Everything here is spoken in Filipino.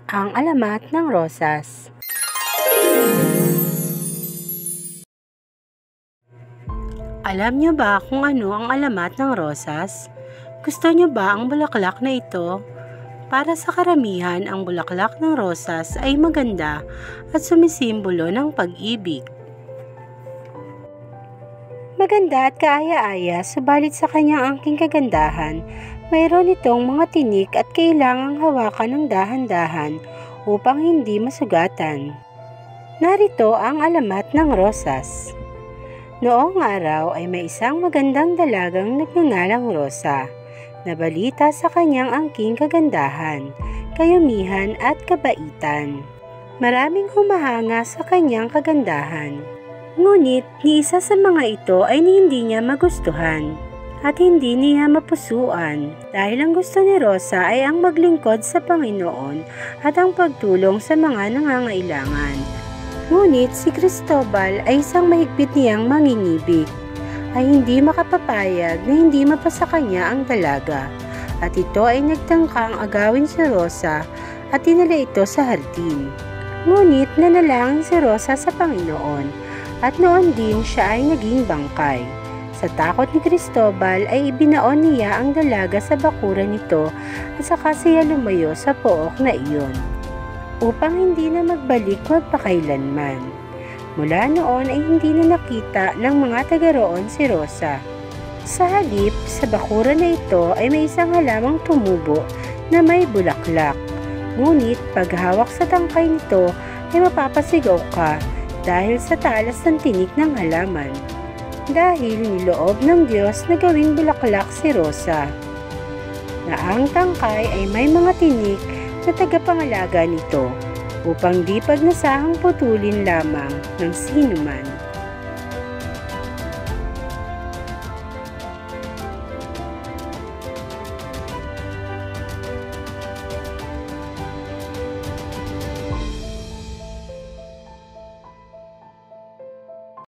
Ang alamat ng rosas. Alam niyo ba kung ano ang alamat ng rosas? Gusto niyo ba ang bulaklak na ito? Para sa karamihan, ang bulaklak ng rosas ay maganda at sumisimbolo ng pag-ibig. Maganda at kaaya-aya, subalit sa kanyang angking kagandahan, mayroon itong mga tinik at kailangang hawakan ng dahan-dahan upang hindi masugatan. Narito ang alamat ng rosas. Noong araw ay may isang magandang dalagang nagngangalang Rosa. Nabalita sa kanyang angking kagandahan, kayumihan at kabaitan. Maraming humahanga sa kanyang kagandahan. Ngunit ni isa sa mga ito ay hindi niya magustuhan at hindi niya mapusuan dahil ang gusto ni Rosa ay ang maglingkod sa Panginoon at ang pagtulong sa mga nangangailangan. Ngunit si Cristobal ay isang mahigpit niyang mangingibig, ay hindi makapapayag na hindi mapasa kanya ang dalaga, at ito ay nagtangkang agawin si Rosa at dinala ito sa hardin. Ngunit nanalangin si Rosa sa Panginoon at noon din siya ay naging bangkay. Sa takot ni Cristobal ay ibinaon niya ang dalaga sa bakuran nito at saka siya lumayo sa pook na iyon, upang hindi na magbalik magpakailanman. Mula noon ay hindi na nakita ng mga taga roon si Rosa. Sa halip, sa bakuran na ito ay may isang halamang tumubo na may bulaklak. Ngunit paghawak sa tangkay nito ay mapapasigaw ka dahil sa talas ng tinik ng halaman. Dahil niloob ng Diyos na gawing bulaklak si Rosa, na ang tangkay ay may mga tinik na tagapangalaga nito upang di pagnasahang putulin lamang ng sinuman.